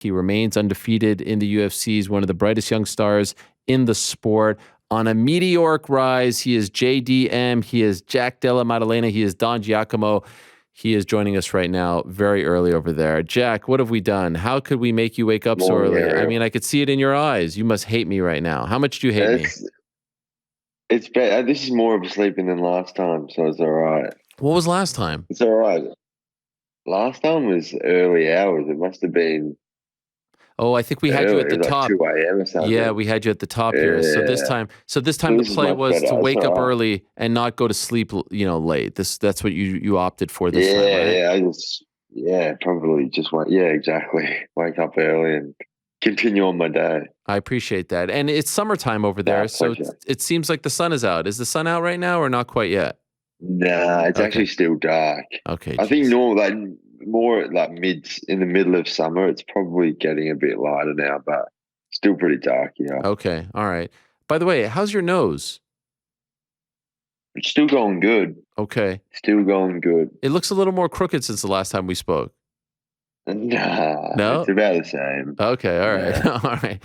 He remains undefeated in the UFC. He's one of the brightest young stars in the sport. On a meteoric rise, he is JDM. He is Jack Della Maddalena. He is Don Giacomo. He is joining us right now very early over there. Jack, what have we done? How could we make you wake up so early? I mean, I could see it in your eyes. You must hate me right now. How much do you hate me? It's better. This is more of a sleeping than last time, so it's all right. What was last time? It's all right. Last time was early hours. It must have been. Oh, I think we had you at the top. 2 a.m. or something. Yeah, we had you at the top here. So this time the play was to wake up early and not go to sleep, late. That's what you opted for this time, right? Probably just wait. Yeah, exactly. Wake up early and continue on my day. I appreciate that. And it's summertime over there, so it seems like the sun is out. Is the sun out right now or not quite yet? Nah, it's actually still dark. Okay. I think more like in the middle of summer, it's probably getting a bit lighter now, but still pretty dark, yeah. Okay, all right. By the way, how's your nose? It's still going good. Okay. Still going good. It looks a little more crooked since the last time we spoke. Nah, no? It's about the same. Okay, all right. Yeah. All right.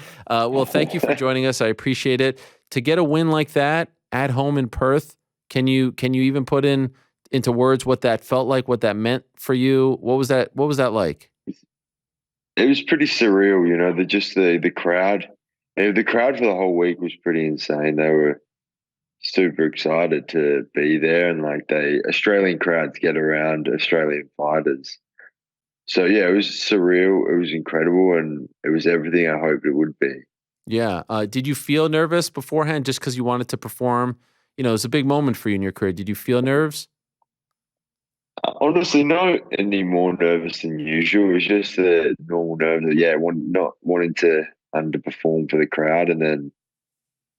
Well, thank you for joining us. I appreciate it. To get a win like that at home in Perth, can you even put into words what that felt like, what that meant for you? What was that like? It was pretty surreal, the crowd. The crowd for the whole week was pretty insane. They were super excited to be there, and Australian crowds get around Australian fighters. So yeah, it was surreal. It was incredible, and it was everything I hoped it would be. Yeah. Did you feel nervous beforehand just because you wanted to perform? It was a big moment for you in your career. Did you feel nerves? Honestly, not any more nervous than usual. It was just the normal nerves of, not wanting to underperform for the crowd. And then,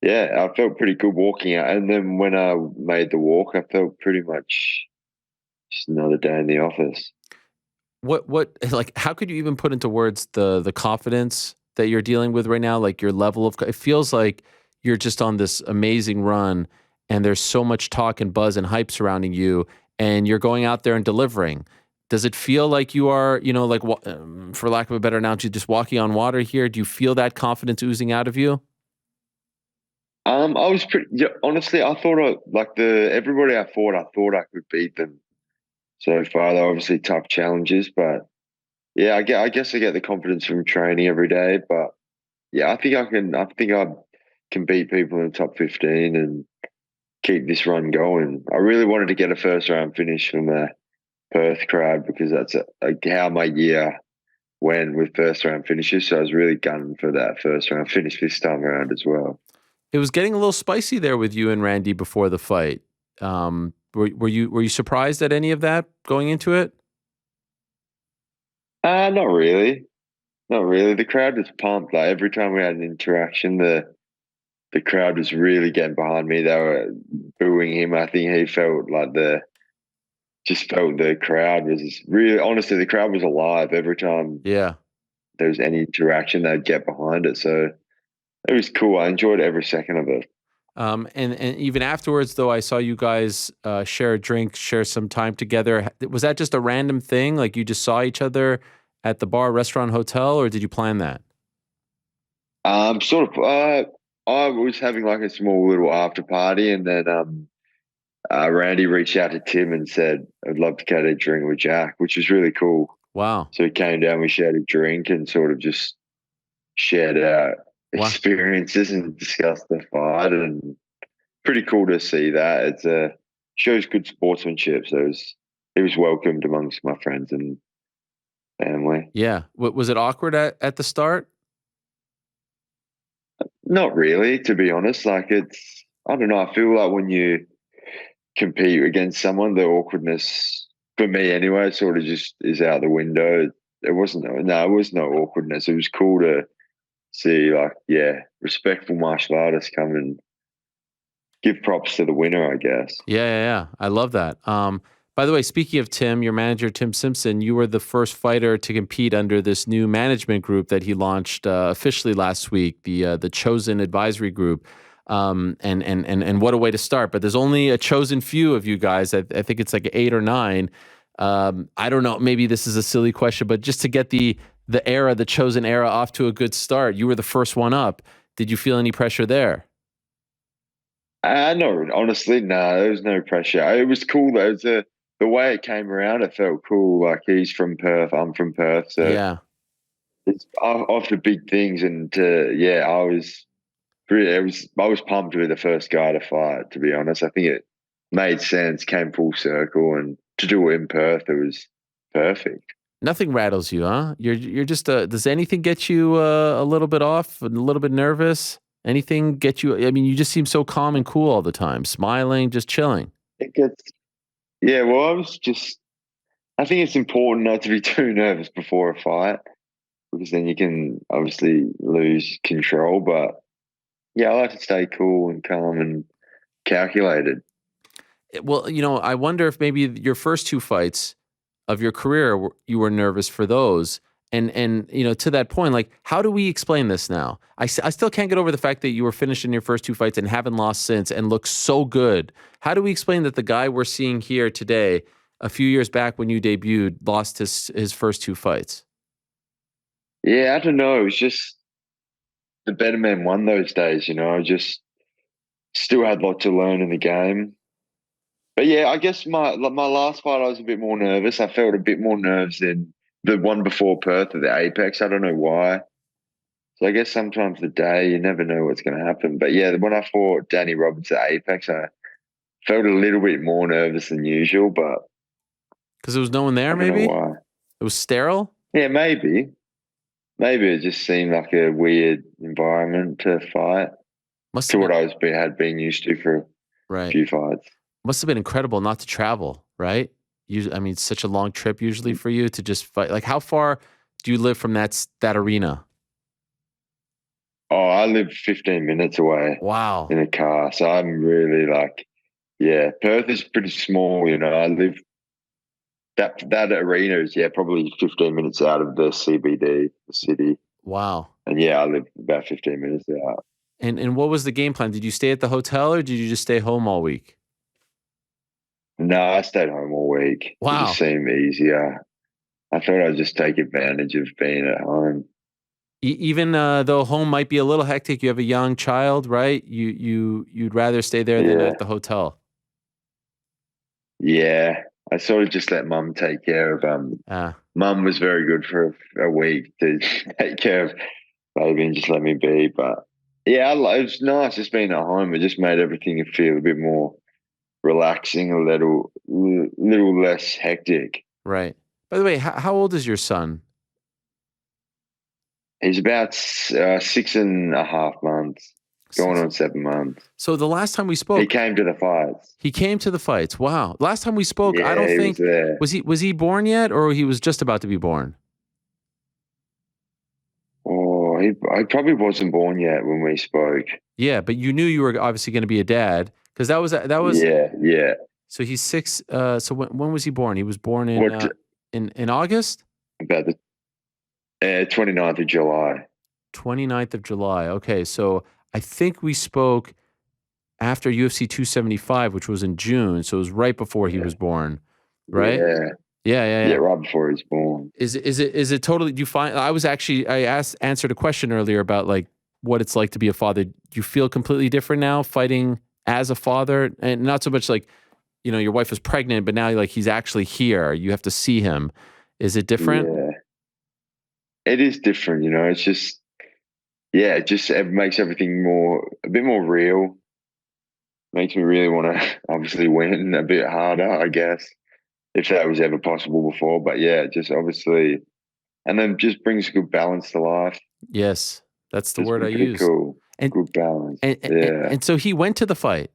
I felt pretty good walking out. And then when I made the walk, I felt pretty much just another day in the office. How could you even put into words the confidence that you're dealing with right now? Like your level of, it feels like you're just on this amazing run and there's so much talk and buzz and hype surrounding you, and you're going out there and delivering. Does it feel like you are, for lack of a better analogy, just walking on water here? Do you feel that confidence oozing out of you? I was honestly, I thought everybody I thought I could beat them so far. They're obviously tough challenges, but yeah, I guess I get the confidence from training every day. But yeah, I think I can beat people in the top 15 and keep this run going. I really wanted to get a first round finish from the Perth crowd because that's how my year went with first round finishes. So I was really gunning for that first round finish this time around as well. It was getting a little spicy there with you and Randy before the fight. Were you surprised at any of that going into it? Not really. Not really. The crowd was pumped. Like every time we had an interaction, the crowd was really getting behind me. They were booing him. I think he felt like the crowd was really, honestly, the crowd was alive every time. Yeah. There was any interaction, they'd get behind it. So it was cool. I enjoyed every second of it. And even afterwards, though, I saw you guys share a drink, share some time together. Was that just a random thing? Like you just saw each other at the bar, restaurant, hotel, or did you plan that? I was having like a small little after party, and then Randy reached out to Tim and said, "I'd love to get a drink with Jack," which was really cool. Wow. So he came down, we shared a drink and sort of just shared our experiences and discussed the fight, and pretty cool to see that. It shows good sportsmanship. So he was welcomed amongst my friends and family. Yeah. Was it awkward at the start? Not really, to be honest. I don't know. I feel like when you compete against someone, the awkwardness, for me anyway, sort of just is out the window. It was no awkwardness. It was cool to see, respectful martial artists come and give props to the winner, I guess. Yeah. I love that. By the way, speaking of Tim, your manager, Tim Simpson, you were the first fighter to compete under this new management group that he launched officially last week, the Chosen Advisory Group. And what a way to start. But there's only a chosen few of you guys. I think it's like 8 or 9. I don't know. Maybe this is a silly question, but just to get the the chosen era off to a good start. You were the first one up. Did you feel any pressure there? No, honestly, no, there was no pressure. It was cool though. The way it came around, it felt cool. Like he's from Perth, I'm from Perth, so Yeah. it's off the big things. And yeah, I was pumped to be the first guy to fight. To be honest, I think it made sense, came full circle, and to do it in Perth, it was perfect. Nothing rattles you, huh? You're just does anything get you a little bit off, a little bit nervous? Anything get you? I mean, you just seem so calm and cool all the time, smiling, just chilling. It gets Yeah. Well, I think it's important not to be too nervous before a fight because then you can obviously lose control. But yeah, I like to stay cool and calm and calculated. Well, I wonder if maybe your first two fights of your career, you were nervous for those. And to that point, like, how do we explain this now? I still can't get over the fact that you were finished in your first two fights and haven't lost since and look so good. How do we explain that the guy we're seeing here today, a few years back when you debuted, lost his first two fights? Yeah, I don't know. It was just the better man won those days. I just still had a lot to learn in the game. But yeah, I guess my last fight, I was a bit more nervous. I felt a bit more nerves than the one before Perth at the Apex. I don't know why. So I guess sometimes the day you never know what's going to happen. But yeah, when I fought Danny Roberts at Apex, I felt a little bit more nervous than usual. But Because there was no one I there, don't know maybe? why. It was sterile? Yeah, maybe it just seemed like a weird environment to fight Must to have what been, had been used to for a right. few fights. Must have been incredible not to travel, right? I mean, it's such a long trip usually for you to just fight. Like, how far do you live from that arena? Oh, I live 15 minutes away Wow. in a car, so I'm really like, yeah, Perth is pretty small. I live that arena is probably 15 minutes out of the CBD, the city, Wow. and yeah, I live about 15 minutes out. And what was the game plan? Did you stay at the hotel or did you just stay home all week? No, I stayed home all week. It just Wow. seemed easier. I thought I'd just take advantage of being at home. Even though home might be a little hectic, you have a young child, right? You'd rather stay there than Yeah, at the hotel. yeah. I sort of just let mum take care of. Ah, Mum was very good for a week to take care of baby and just let me be. But yeah, it was nice just being at home. It just made everything feel a bit more relaxing, a little less hectic. right. By the way, how old is your son? He's about 6.5 months, going Six. on 7 months. So the last time we He spoke, came to the fights. he came to the fights. Wow. Last time we spoke, I Yeah, don't he was think there. was he born yet, or he was just about to be born? Oh, he probably wasn't born yet when we spoke. Yeah, but you knew you were obviously going to be a dad because that was. Yeah, yeah. So he's six. So when was he born? He was born in What in August, about the 29th of July? 29th of July. Okay, so I think we spoke after UFC 275, which was in June. So it was right before he Yeah, was born, right? yeah, Yeah, yeah, yeah. yeah. Right before he was born. Is it totally? Do you find? I answered a question earlier about like what it's like to be a father. Do you feel completely different now fighting as a father, and not so much like your wife was pregnant, but now like he's actually here. You have to see him. Is it different? Yeah, it is different. It's just it makes everything a bit more real. Makes me really want to obviously win a bit harder, I guess, if that was ever possible before. But yeah, just obviously, and then just brings a good balance to life. Yes, that's the It's word I been pretty used. cool. And Good balance. and and, Yeah, and so he went to the fight.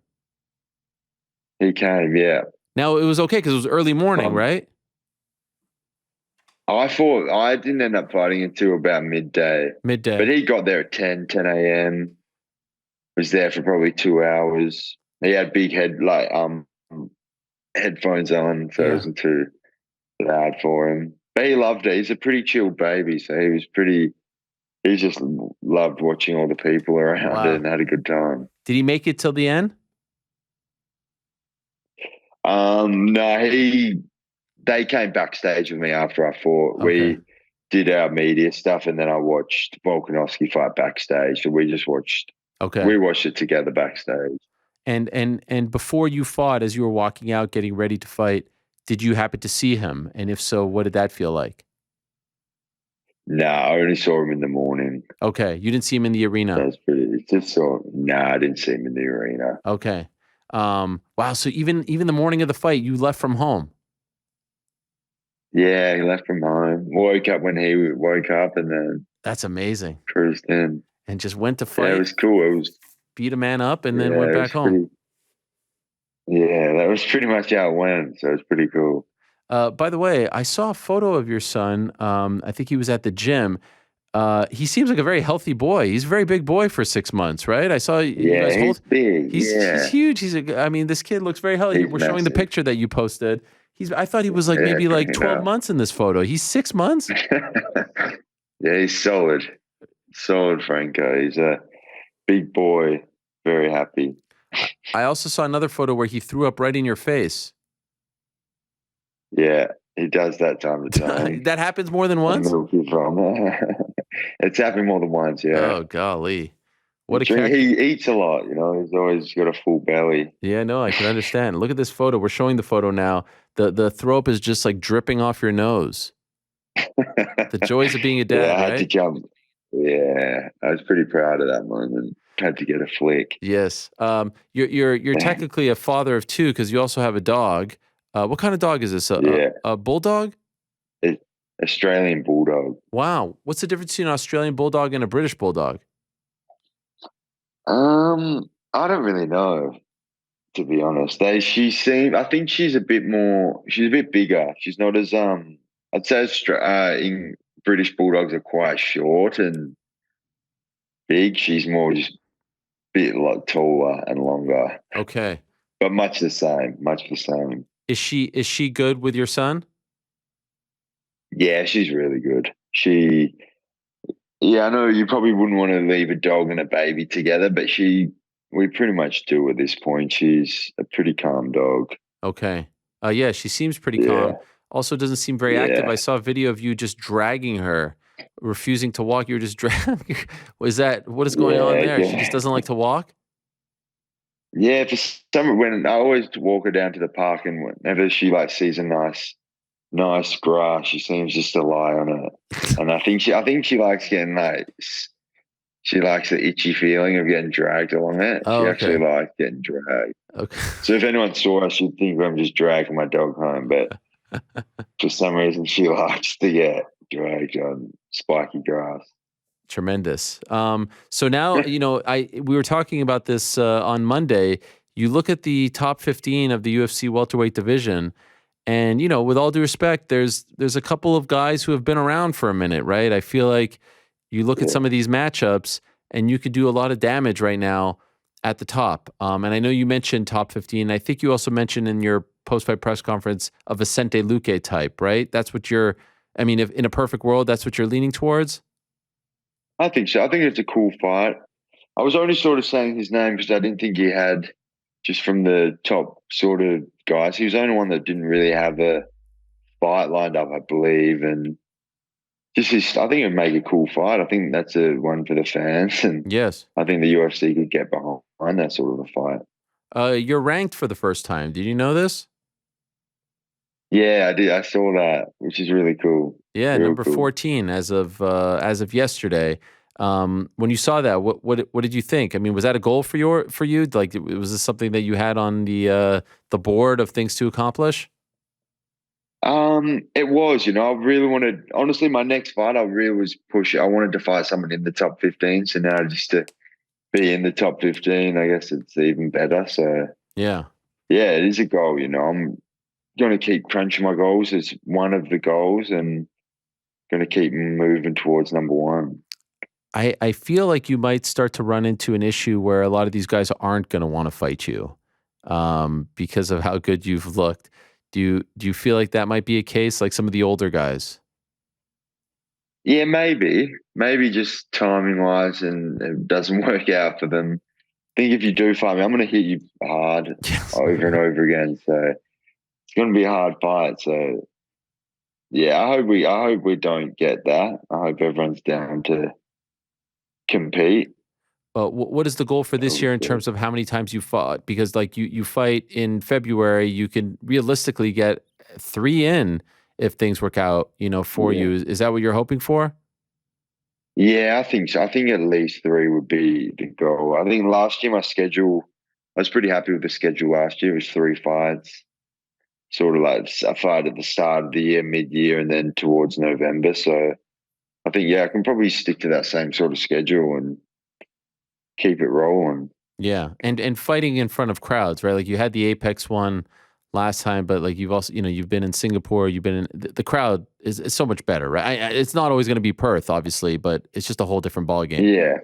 he came. Yeah, Now it was okay because it was early morning, um, right? I thought I didn't end up fighting until about midday, but Midday. he got there at 10 a.m. Was there for probably 2 hours. He had big headphones on, so it Yeah. wasn't too loud for him. But he loved it. He's a pretty chill baby, so he just loved watching all the people around it Wow. and had a good time. Did he make it till the end? No, they came backstage with me after I fought. Okay. did our media stuff, and then I watched Volkanovski fight backstage. So Okay. we watched it together backstage. And before you fought, as you were walking out, getting ready to fight, did you happen to see him? And if so, what did that feel like? No, I only saw him in the morning. Okay, you didn't see him in the arena. That's pretty. Just saw. Nah, I didn't see him in the arena. Okay. Wow. So even the morning of the fight, you left from home. Yeah, he left from home. Woke up when he woke up, and then That's amazing. cruised in. And just went to Yeah, it fight, was cool. It was. beat a man up, and then went Yeah, it back was home. pretty. Yeah, that was pretty much how it went. So it was pretty cool. By the way, I saw a photo of your son. I think he was at the gym. He seems like a very healthy boy. He's a very big boy for 6 months, right? I saw you Yeah, guys he's hold. big. He's Yeah, huge. I mean, this kid looks very healthy. he's We're showing the massive. picture that you posted. I thought he was like Yeah, maybe like bring it 12 up. months in this photo. He's 6 months. Yeah, he's solid. Solid, Franco. He's a big boy. Very happy. I also saw another photo where he threw up right in your face. Yeah, he does that time to time. That happens more than I once. milk you from. It's happened more than once. Yeah. Oh golly, what a He eats a lot. He's always got a full belly. Yeah, no, I can understand. Look at this photo. We're showing the photo now. The throw up is just like dripping off your nose. The joys of being a Yeah, dad, I had to right? jump. Yeah, I was pretty proud of that moment. Had to get a flick. Yes. You're technically a father of two because you also have a dog. What kind of dog is this? Yeah, A bulldog? it, Australian bulldog. Wow. What's the difference between an Australian bulldog and a British bulldog? I don't really know, to be honest. I think she's a bit more. She's a bit bigger. She's not as I'd say in British bulldogs are quite short and big. She's more just a bit like taller and longer, Okay. but much the same. Much the same. Is she good with your son? Yeah, she's really good. Yeah, I know you probably wouldn't want to leave a dog and a baby together, but we pretty much do at this point. She's a pretty calm dog. Okay. Yeah, she seems pretty calm. Yeah, Also doesn't seem very active. yeah, I saw a video of you just dragging her, refusing to walk. You were just dragging. What is going on yeah, there? She just yeah. doesn't like to walk? Yeah, for some when I always walk her down to the park, and whenever she like sees a nice grass, she seems just to lie on it. And I think she likes getting she likes the itchy feeling of getting dragged along it. Oh, She actually okay. likes getting dragged. Okay. So if anyone saw us, she'd think I'm just dragging my dog home. But for some reason, she likes to get dragged on spiky grass. Tremendous. So now, we were talking about this on Monday. You look at the top 15 of the UFC welterweight division, and with all due respect, there's a couple of guys who have been around for a minute, right? I feel like you look at Yeah, some of these matchups, and you could do a lot of damage right now at the top. And I know you mentioned top 15. I think you also mentioned in your post-fight press conference a Vicente Luque type, right? That's what you're. I mean, if in a perfect world, that's what you're leaning towards. I think so. I think it's a cool fight. I was only sort of saying his name because I didn't think he had, just from the top sort of guys, he was the only one that didn't really have a fight lined up, I believe. And I think it'd make a cool fight. I think that's a one for the fans. And Yes. I think the UFC could get behind that sort of a fight. You're ranked for the first time. Did you know this? Yeah, I did. I saw that, which is really cool. Yeah, Real number cool. 14 as of yesterday. When you saw that, what did you think? I mean, was that a goal for you? Like, was this something that you had on the board of things to accomplish? It was, I really wanted, honestly, my next fight, I really was pushing. I wanted to fight someone in the top 15. So now just to be in the top 15, I guess it's even better. So Yeah. yeah, it is a goal, I'm going to keep crunching my goals. It's one of the goals and going to keep moving towards number one. I feel like you might start to run into an issue where a lot of these guys aren't going to want to fight you because of how good you've looked. Do you feel like that might be a case, like some of the older guys? Yeah, maybe just timing wise and it doesn't work out for them. I think if you do fight me, I'm going to hit you hard Yes. over and over again. So it's going to be a hard fight. So yeah, I hope we don't get that. I hope everyone's down to compete. What is the goal for this year in Obviously. terms of how many times you fought? Because like you fight in February, you can realistically get 3 in if things work out, for Yeah. you. Is that what you're hoping for? Yeah, I think so. I think at least three would be the goal. I think last year my schedule, I was pretty happy with the schedule last year. It was three fights, sort of like a fight at the start of the year, mid-year, and then towards November. So I think, yeah, I can probably stick to that same sort of schedule and keep it rolling. Yeah, and fighting in front of crowds, right? Like you had the Apex one last time, but like you've also, you've been in Singapore, you've been in the crowd is so much better, right? It's not always going to be Perth, obviously, but it's just a whole different ball game. Yeah.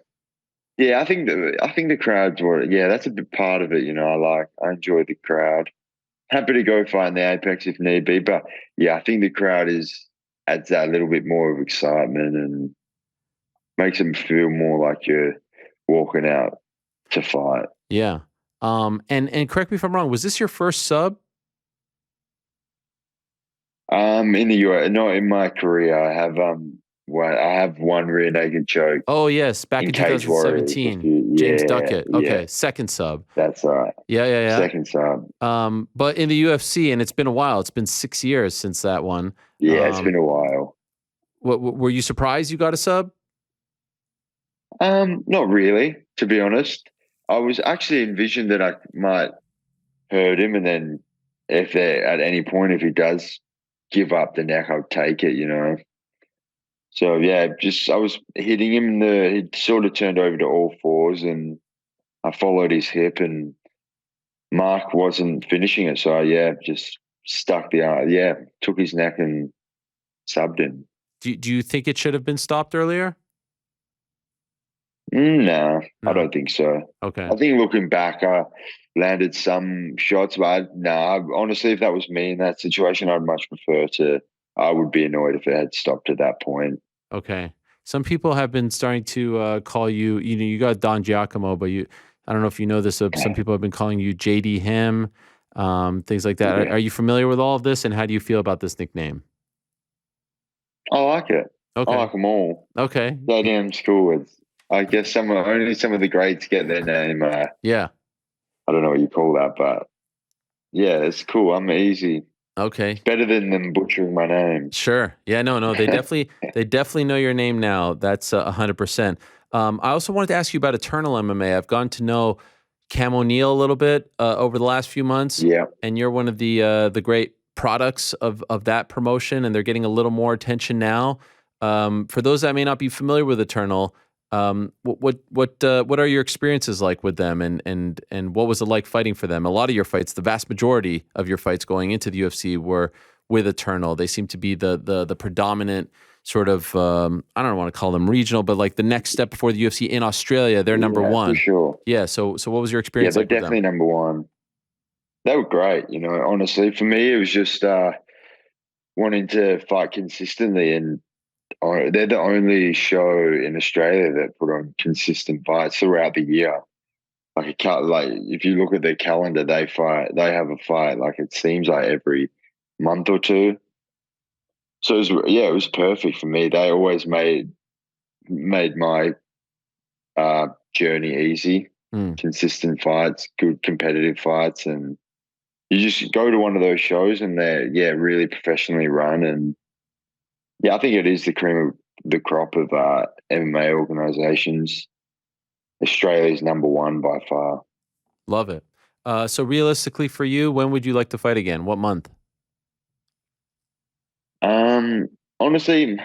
Yeah, I think the crowds were, yeah, that's a big part of it. I enjoy the crowd. Happy to go fight in the Apex if need be, but yeah, I think the crowd adds that little bit more of excitement and makes them feel more like you're walking out to fight. Yeah. And correct me if I'm wrong. Was this your first sub? In the US, not in my career. I have one rear naked choke Oh yes, back in in Cage Warriors. 2017, James Yeah, Duckett. yeah, Okay, second sub. that's right. Yeah, yeah, Second sub. yeah. But in the UFC, and it's been a while. It's been 6 years since that one. Yeah, it's been Um, a while. were you surprised you got a sub? Not really, to be honest. I was actually envisioned that I might hurt him, and then at any point if he does give up the neck, I'll take it. So yeah, just I was hitting him. He sort of turned over to all fours, and I followed his hip, and Mark wasn't finishing it. So yeah, just stuck the yeah, took his neck and subbed him. Do you think it should have been stopped earlier? No, I No. don't think so. Okay. I think looking back, I landed some shots, but honestly, if that was me in that situation, I'd much prefer to. I would be annoyed if it had stopped at that point. Okay. Some people have been starting to call you. You got Don Giacomo, but I don't know if you know this. Some people have been calling you JD Him, things like that. Yeah, Are you familiar with all of this, and how do you feel about this nickname? I like it. I Okay. like them all. Okay. That damn school. I guess only some of the greats get their name. Yeah. I don't know what you call that, but yeah, it's cool. I'm easy. Okay. It's better than them butchering my name. Sure. Yeah. No. No. They definitely know your name now. That's 100%. I also wanted to ask you about Eternal MMA. I've gotten to know Cam O'Neill a little bit over the last few months, Yeah. and you're one of the great products of that promotion, and they're getting a little more attention now. For those that may not be familiar with Eternal, what are your experiences like with them, and what was it like fighting for them? A lot of your fights, the vast majority of your fights going into the UFC were with Eternal. They seem to be the predominant sort of I don't want to call them regional, but like the next step before the UFC in Australia. They're number Yeah, for one. sure. Yeah. So what was your Yeah, experience they're like with them? definitely number one. They were great. Honestly, for me, it was just wanting to fight consistently, and they're the only show in Australia that put on consistent fights throughout the year. Like if you look at their calendar, they have a fight like it seems like every month or two. So it was perfect for me. They always made my journey easy. Mm, Consistent fights, good competitive fights, and you just go to one of those shows and they're really professionally run. And yeah, I think it is the cream of the crop of MMA organizations. Australia's number one by far. love it. So realistically for you, when would you like to fight again? What month? Honestly,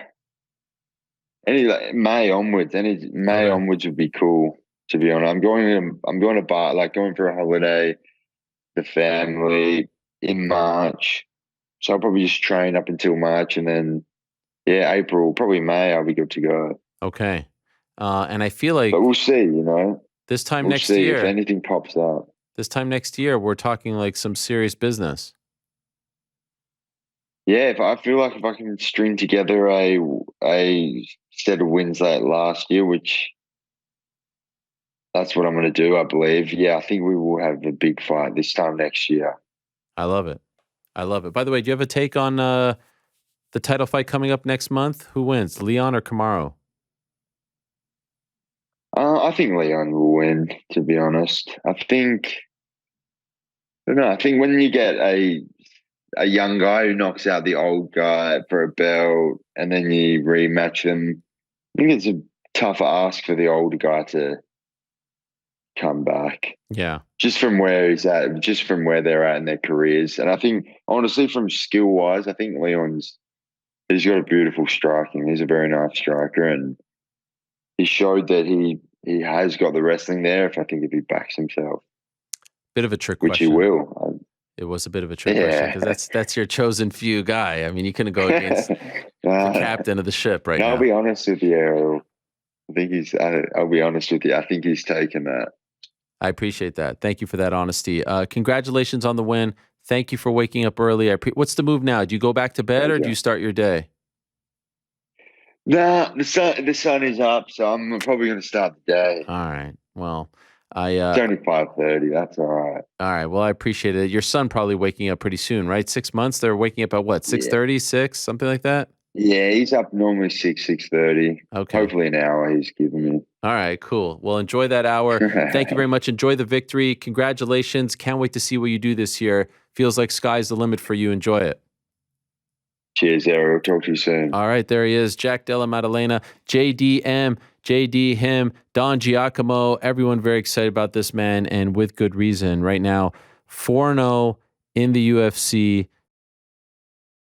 any May Okay. onwards would be cool. To be honest, I'm going to bar like going for a holiday, the family in March. So I'll probably just train up until March, and then yeah, April, probably May, I'll be good to go. Okay. And I feel But like we'll see. this time We'll next see if year, anything pops up. we're talking like some serious business. Yeah, if I feel like if I can string together a set of wins like last year, which that's what I'm going to do, I believe. Yeah, I think we will have a big fight this time next year. I love it. I love it. By the way, do you have a take on the title fight coming up next month? Who wins, Leon or Kamaru? I think Leon will win, to be honest. I don't know. I think when you get a young guy who knocks out the old guy for a belt and then you rematch them, I think it's a tougher ask for the older guy to come back. Yeah. Just from where he's at, just from where they're at in their careers. And I think, honestly, from skill wise, I think he's got a beautiful striking. He's a very nice striker. And he showed that he has got the wrestling there, if he backs himself. Bit of a trick Which he question. will. It was a bit of a trick question because that's your chosen few guy. I mean, you couldn't go against the captain of the ship right now. I'll be honest with you, Errol. I'll be honest with you. I think he's taken that. I appreciate that. Thank you for that honesty. Congratulations on the win. Thank you for waking up early. What's the move now? Do you go back to bed or do you start your day? Nah, the sun is up, so I'm probably going to start the day. All right. Well, it's only 5:30. That's all right. All right. Well, I appreciate it. Your son probably waking up pretty soon, right? 6 months. They're waking up at what? 6:30, 6, something like that. Yeah, he's up normally 6:30. Okay. Hopefully an hour he's giving me. All right, cool. Well, enjoy that hour. Thank you very much. Enjoy the victory. Congratulations. Can't wait to see what you do this year. Feels like sky's the limit for you. Enjoy it. Cheers, Errol. Talk to you soon. All right, there he is. Jack Della Maddalena, JDM, JD, him, Don Giacomo. Everyone very excited about this man, and with good reason. Right now, 4-0 in the UFC.